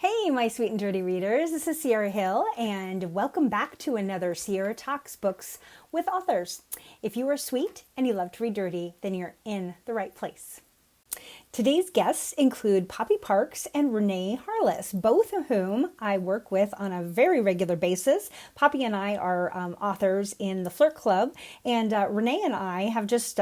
Hey, my sweet and dirty readers. This is Sierra Hill, and welcome back to another Sierra Talks Books with Authors. If you are sweet and you love to read dirty, then you're in the right place. Today's guests include Poppy Parks and Renee Harless, both of whom I work with on a very regular basis. Poppy and I are authors in the Flirt Club, and Renee and I have just,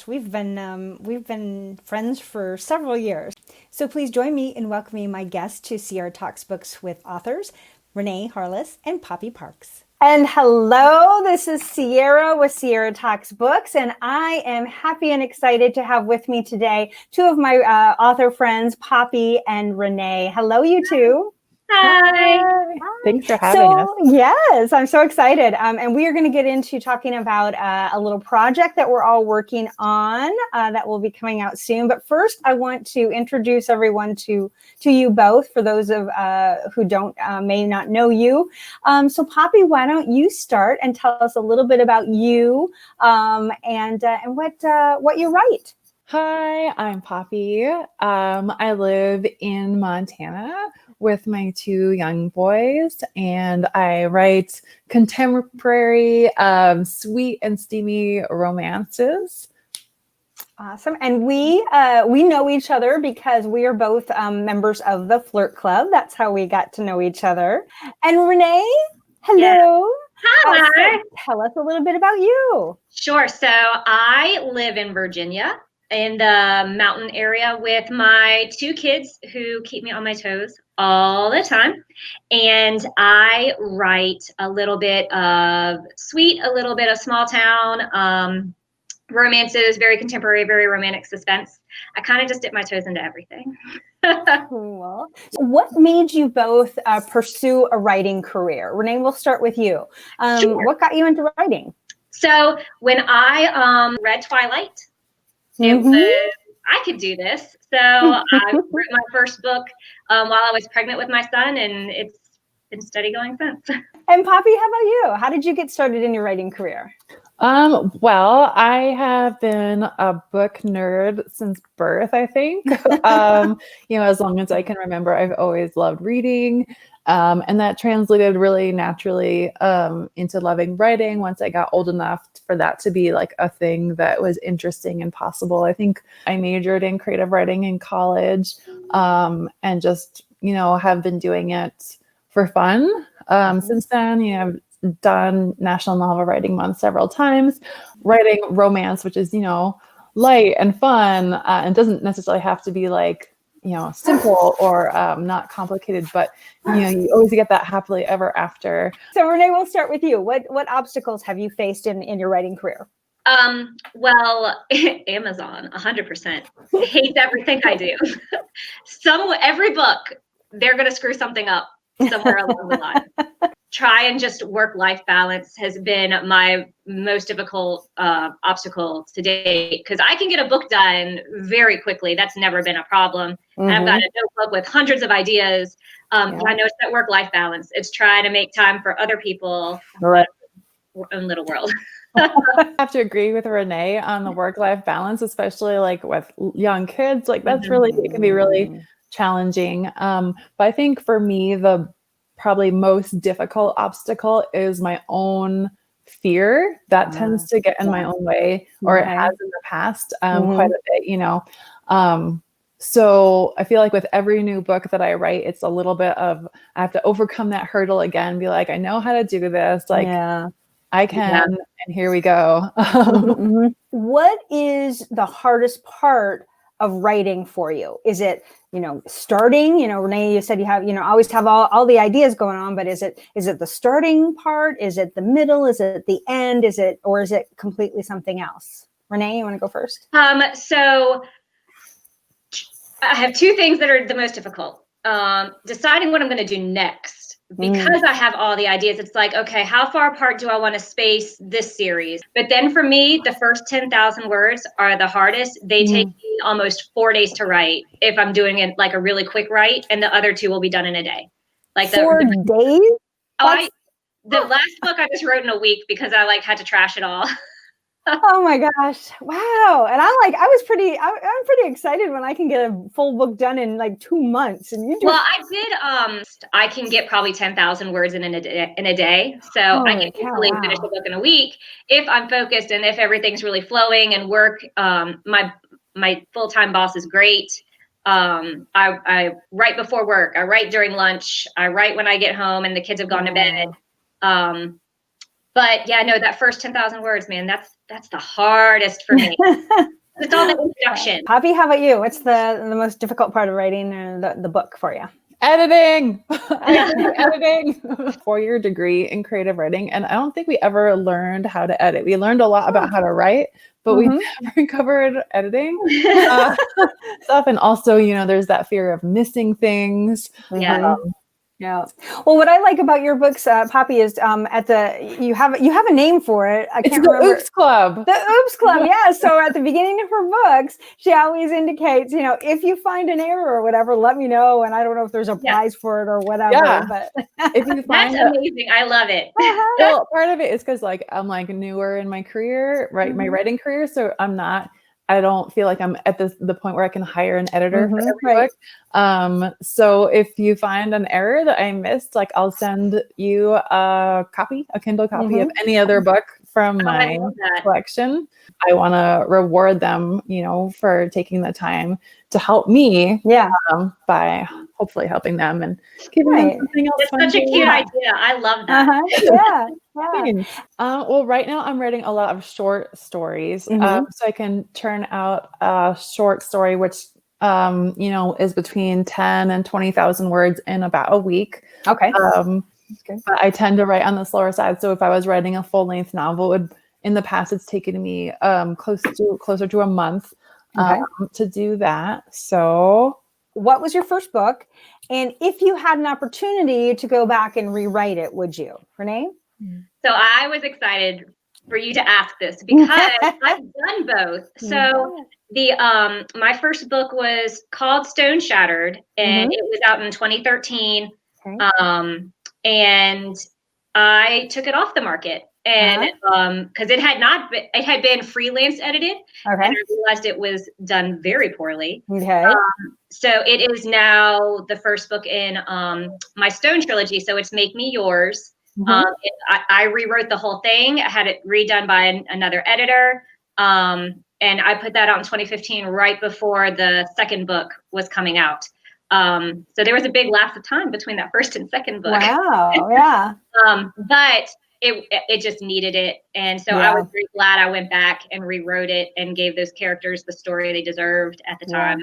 we've been friends for several years. So please join me in welcoming my guests to Sierra Talks Books with Authors, Renee Harless and Poppy Parks. And hello, this is Sierra with Sierra Talks Books, and I am happy and excited to have with me today two of my author friends, Poppy and Renee. Hello, you two. Hi. Thanks for having us. Yes, I'm so excited. And we are going to get into talking about a little project that we're all working on that will be coming out soon. But first, I want to introduce everyone to you both, for those of who may not know you. So Poppy, why don't you start and tell us a little bit about you and what you write? Hi, I'm Poppy. I live in Montana with my two young boys, and I write contemporary, sweet and steamy romances. Awesome. And we know each other because we are both members of the Flirt Club. That's how we got to know each other. And Renee, hello. Yeah. Hi. So tell us a little bit about you. Sure. So I live in Virginia in the mountain area with my two kids who keep me on my toes all the time. And I write a little bit of sweet, a little bit of small town, romances, very contemporary, very romantic suspense. I kind of just dip my toes into everything. Cool. So what made you both pursue a writing career? Renee, we'll start with you. Sure. What got you into writing? So when I read Twilight, I could do this. So I wrote my first book while I was pregnant with my son, and it's been steady going since. And Poppy, how about you? How did you get started in your writing career? Well, I have been a book nerd since birth, I think. As long as I can remember, I've always loved reading. And that translated really naturally into loving writing once I got old enough for that to be like a thing that was interesting and possible. I think I majored in creative writing in college and just, have been doing it for fun since then. I've done National Novel Writing Month several times, writing romance, which is, light and fun and doesn't necessarily have to be like, simple or not complicated, but you always get that happily ever after. So Renee, we'll start with you. What obstacles have you faced in your writing career? Well, Amazon, 100% hates everything I do. Every book, they're going to screw something up somewhere along the line. Try and just work-life balance has been my most difficult obstacle to date, because I can get a book done very quickly. That's never been a problem. Mm-hmm. I've got a notebook with hundreds of ideas. I know it's that work-life balance. It's trying to make time for other people in our own little world. I have to agree with Renee on the work-life balance, especially like with young kids. Like that's really, it can be really challenging. But I think for me, the probably most difficult obstacle is my own fear that tends to get in my own way, or it has in the past quite a bit, so I feel like with every new book that I write, it's a little bit of, I have to overcome that hurdle again, be like, I know how to do this. Like I can, and here we go. What is the hardest part of writing for you? Is it, starting, Renee, you said you have, always have all the ideas going on, but is it the starting part? Is it the middle? Is it the end? Is it completely something else? Renee, you want to go first? So I have two things that are the most difficult. Deciding what I'm going to do next. Because I have all the ideas, it's like, okay, how far apart do I want to space this series? But then for me, the first 10,000 words are the hardest. They take me almost 4 days to write if I'm doing it like a really quick write, and the other two will be done in a day. Like 4 days? The last book I just wrote in a week because I had to trash it all. Oh my gosh. Wow. And I'm pretty excited when I can get a full book done in like 2 months. And you do. Well, I did, I can get probably 10,000 words in a day. So I can Holy cow, easily finish a wow. book in a week if I'm focused and if everything's really flowing and work. My full-time boss is great. I write before work, I write during lunch, I write when I get home and the kids have gone to bed. But yeah, no, that first 10,000 words, man, that's the hardest for me. It's all the introduction. Poppy, how about you? What's the most difficult part of writing the book for you? Editing. I do editing. 4-year degree in creative writing, and I don't think we ever learned how to edit. We learned a lot about how to write, but we never covered editing stuff. And also, there's that fear of missing things. Yeah. Yeah. Well, what I like about your books, Poppy, is you have a name for it. I can't remember. Oops Club. The Oops Club. Yeah. So at the beginning of her books, she always indicates, if you find an error or whatever, let me know. And I don't know if there's a prize for it or whatever. Yeah. But if you find that's amazing. I love it. Well, part of it is because I'm newer in my career, right? My writing career. So I don't feel like I'm at the point where I can hire an editor for every book. So if you find an error that I missed, I'll send you a Kindle copy of any other book from my collection. I want to reward them, for taking the time to help me. Yeah. By hopefully helping them and giving them something else. It's such a cute idea. I love that. Yeah. Well, right now I'm writing a lot of short stories, so I can turn out a short story, which is between 10 and 20,000 words in about a week. Okay. But I tend to write on the slower side. So if I was writing a full-length novel, in the past it's taken me closer to a month to do that. So, what was your first book? And if you had an opportunity to go back and rewrite it, would you, Renee? So I was excited for you to ask this because I've done both. So my first book was called Stone Shattered, and it was out in 2013. And I took it off the market, and because it had been freelance edited, and I realized it was done very poorly. So it is now the first book in my Stone trilogy. So it's Make Me Yours. I rewrote the whole thing. I had it redone by another editor. And I put that out in 2015, right before the second book was coming out. So there was a big lapse of time between that first and second book. Wow. Yeah. But it just needed it. And so I was very glad I went back and rewrote it and gave those characters the story they deserved at the time.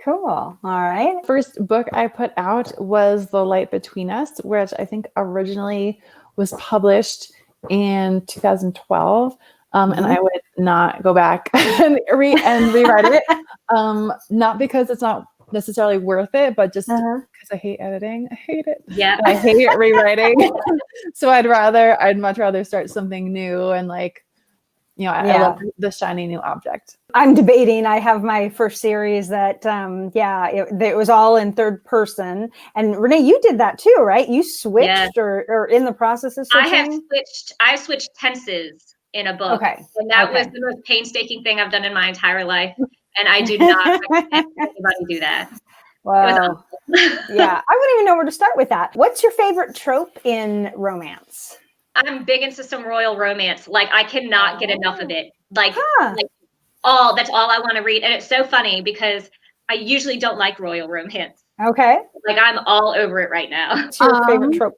Cool. All right. First book I put out was The Light Between Us, which I think originally was published in 2012. And I would not go back and rewrite it. Not because it's not necessarily worth it, but just because I hate editing. I hate it. Yeah. I hate rewriting. So I'd much rather start something new and I love the shiny new object. I'm debating. I have my first series that, it was all in third person. And Renee, you did that too, right? You switched or in the process of switching? I switched tenses in a book. Okay. And that was the most painstaking thing I've done in my entire life. And I do not recommend anybody do that. Wow. Yeah. I wouldn't even know where to start with that. What's your favorite trope in romance? I'm big into some royal romance. I cannot get enough of it. That's all I want to read. And it's so funny because I usually don't like royal romance. Okay. I'm all over it right now. What's your favorite trope?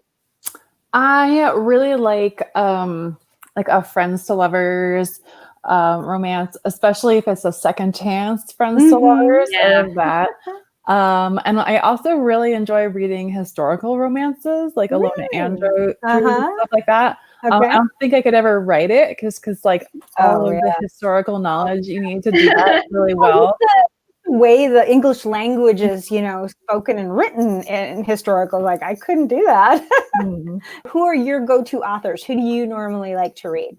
I really like a friends to lovers romance, especially if it's a second chance friends to lovers. I love that. And I also really enjoy reading historical romances, like Alone at Andrew, stuff like that. I don't think I could ever write it because all of the historical knowledge, you need to do that really well. The way the English language is, spoken and written in historical, I couldn't do that. Who are your go-to authors? Who do you normally like to read?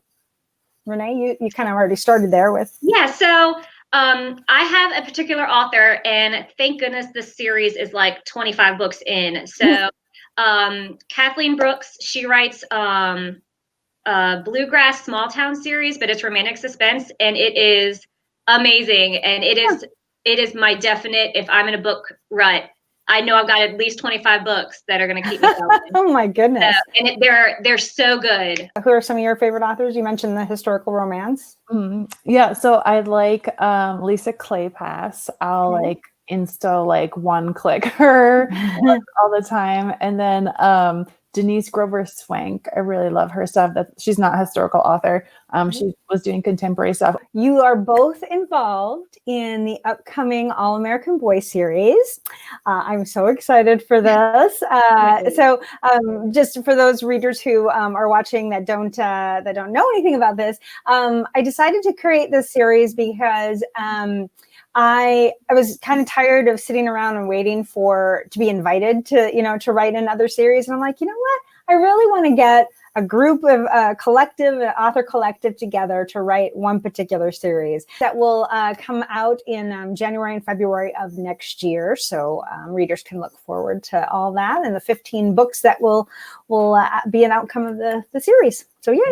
Renee, you kind of already started there with. Yeah, so I have a particular author, and thank goodness this series is 25 books in. So Kathleen Brooks, she writes bluegrass small town series, but it's romantic suspense, and it is amazing. And it is my definite, if I'm in a book rut, I know I've got at least 25 books that are going to keep me going. Oh my goodness. And they're so good. Who are some of your favorite authors? You mentioned the historical romance. Yeah, so I like Lisa Kleypas. I'll like insta like one click her all the time. And then Denise Grover Swank. I really love her stuff. That she's not a historical author. She was doing contemporary stuff. You are both involved in the upcoming All American Boy series. I'm so excited for this. So, just for those readers who are watching that don't know anything about this, I decided to create this series because I was kind of tired of sitting around and waiting to be invited to write another series. And I'm like, you know what? I really want to get a group of an author collective together to write one particular series that will come out in January and February of next year. So readers can look forward to all that and the 15 books that will be an outcome of the series. So yeah.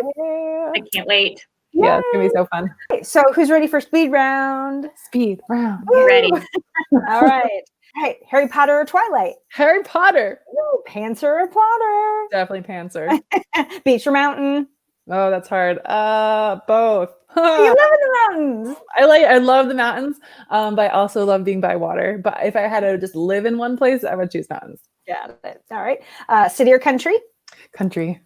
I can't wait. Yeah, it's gonna be so fun. So who's ready for speed round? Speed round. Ready. All right. Hey, Harry Potter or Twilight? Harry Potter. Ooh, Panther or Potter? Definitely Panther. Beach or mountain? Oh, that's hard. Both. You live in the mountains. I love the mountains, but I also love being by water. But if I had to just live in one place, I would choose mountains. Yeah. All right. City or country? Country.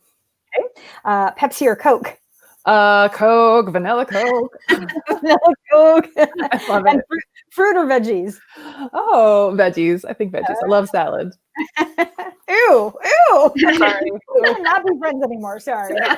Okay. Pepsi or Coke? Coke, vanilla Coke. Vanilla Coke. I love And it. fruit or veggies? Oh, veggies. I think veggies. I love salad. Ew. Sorry. We will not be friends anymore. Sorry. I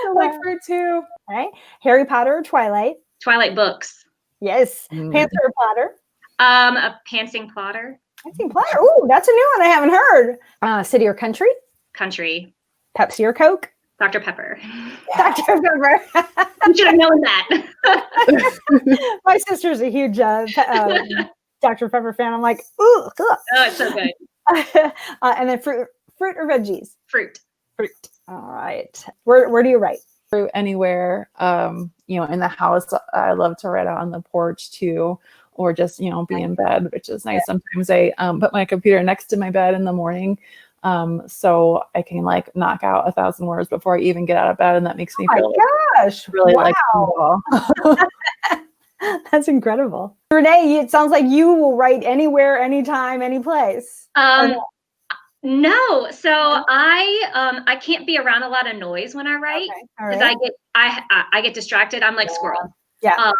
still like fruit too. All right. Harry Potter or Twilight? Twilight books. Yes. Panther or Potter? A pantsing plotter. Pantsing Plotter. Ooh, that's a new one I haven't heard. City or country? Country. Pepsi or Coke? Dr. Pepper. Dr. Pepper. You should have known that. My sister's a huge Dr. Pepper fan. I'm like, ooh. Oh, it's so good. And then fruit or veggies? Fruit. All right. Where do you write? Fruit anywhere. In the house, I love to write out on the porch too, or just be in bed, which is nice. Sometimes I put my computer next to my bed in the morning. So I can like knock out 1,000 words before I even get out of bed, and that makes me feel really like That's incredible. Renee, it sounds like you will write anywhere, anytime, any place. No, so I can't be around a lot of noise when I write because I get distracted. I'm like squirrel. Yeah.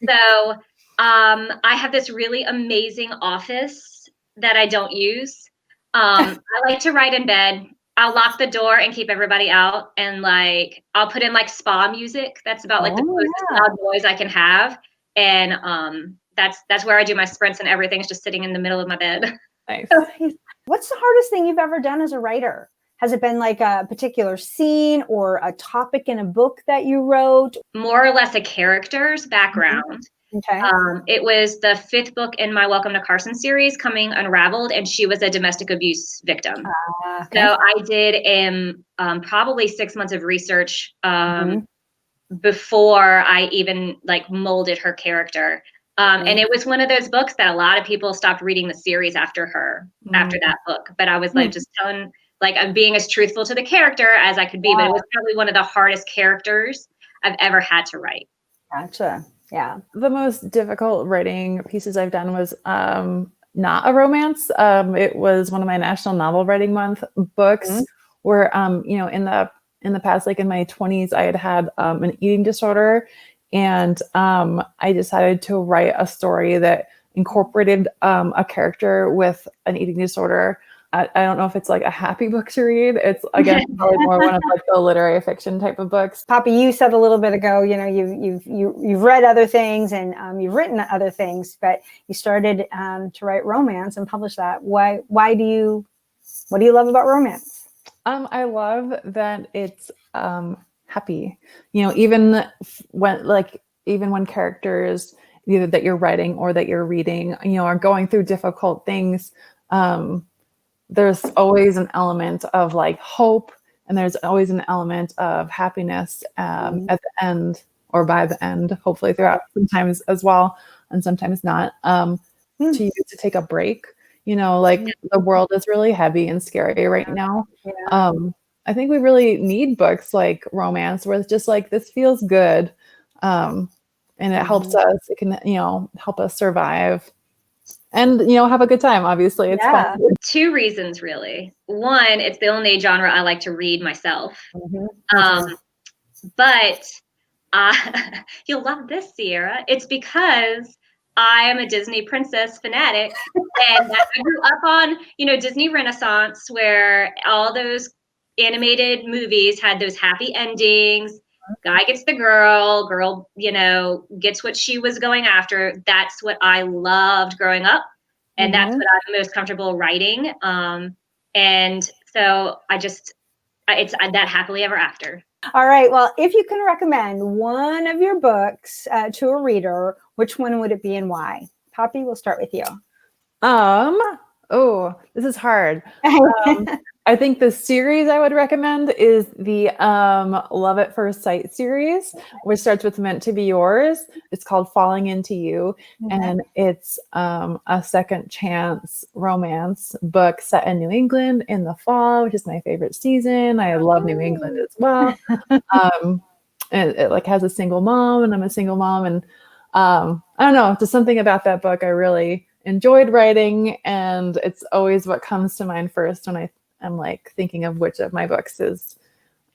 So I have this really amazing office that I don't use. I like to write in bed. I'll lock the door and keep everybody out, and like I'll put in like spa music. That's about like the most loud noise I can have, and that's where I do my sprints, and everything's just sitting in the middle of my bed. Nice. What's the hardest thing you've ever done as a writer? Has it been like a particular scene or a topic in a book that you wrote? More or less a character's background. Okay. It was the 5th book in my Welcome to Carson series, Coming Unraveled, and she was a domestic abuse victim. Okay. So I did probably 6 months of research before I even like molded her character. And it was one of those books that a lot of people stopped reading the series after that book. But I was like just telling, like I'm being as truthful to the character as I could be. But it was probably one of the hardest characters I've ever had to write. Gotcha. Yeah. The most difficult writing pieces I've done was not a romance. It was one of my National Novel Writing Month books where, in the past, like in my 20s, I had an eating disorder. And I decided to write a story that incorporated a character with an eating disorder. I don't know if it's like a happy book to read. It's again probably more one of like the literary fiction type of books. Poppy, you said a little bit ago, you've read other things and you've written other things, but you started to write romance and publish that. What do you love about romance? I love that it's happy. Even when characters either that you're writing or that you're reading, are going through difficult things. There's always an element of like hope and there's always an element of happiness at the end or by the end, hopefully throughout sometimes as well, and sometimes not, to use to take a break. Like the world is really heavy and scary right now. I think we really need books like romance where it's just like, this feels good. And it helps us, it can, help us survive and, have a good time. Obviously it's fun. Two reasons really. One, it's the only genre I like to read myself. But you'll love this, Sierra. It's because I am a Disney princess fanatic, and I grew up on, Disney Renaissance, where all those animated movies had those happy endings. Guy gets the girl, gets what she was going after. That's what I loved growing up, and that's what I'm most comfortable writing. And so it's that happily ever after. All right. Well, if you can recommend one of your books to a reader, which one would it be and why? Poppy, we'll start with you. Oh, this is hard. I think the series I would recommend is the Love at First Sight series, which starts with Meant to Be Yours. It's called Falling Into You, and it's a second chance romance book set in New England in the fall, which is my favorite season. I love New England as well. And it like has a single mom, and I'm a single mom, and I don't know, just something about that book I really enjoyed writing, and it's always what comes to mind first when I'm like thinking of which of my books is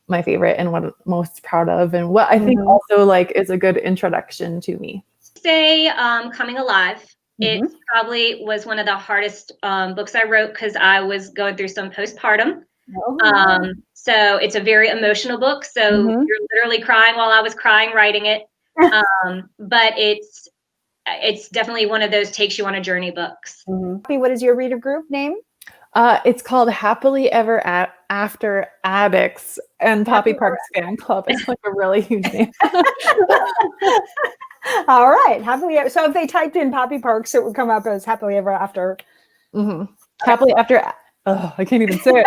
my favorite and what I'm most proud of, and what I think also like is a good introduction to me. Say Coming Alive. It probably was one of the hardest books I wrote because I was going through some postpartum. So it's a very emotional book. So you're literally crying while I was crying writing it. But it's definitely one of those takes you on a journey books. What is your reader group name? It's called Happily Ever After Addicts and Poppy Parks Fan Club. It's like a really huge name. All right. So if they typed in Poppy Parks, it would come up as Happily Ever After. Happily After. Oh, I can't even say it.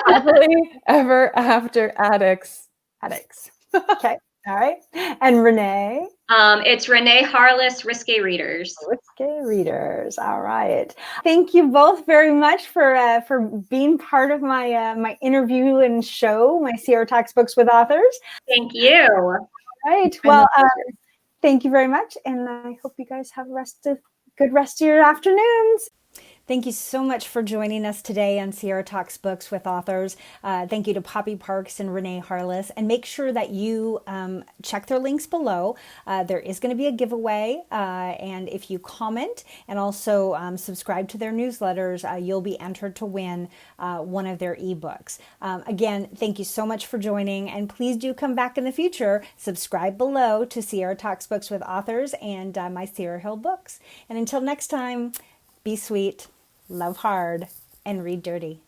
Happily Ever After Addicts. Okay. All right. And Renee? It's Renee Harless, Risque Readers. Risque Readers. All right. Thank you both very much for being part of my my interview and show, my Sierra Talks Books with Authors. Thank you. All right. Well, thank you very much, and I hope you guys have a good rest of your afternoons. Thank you so much for joining us today on Sierra Talks Books with Authors. Thank you to Poppy Parks and Renee Harless. And make sure that you check their links below. There is going to be a giveaway. And if you comment and also subscribe to their newsletters, you'll be entered to win one of their ebooks. Again, thank you so much for joining. And please do come back in the future. Subscribe below to Sierra Talks Books with Authors and my Sierra Hill books. And until next time, be sweet, love hard, and read dirty.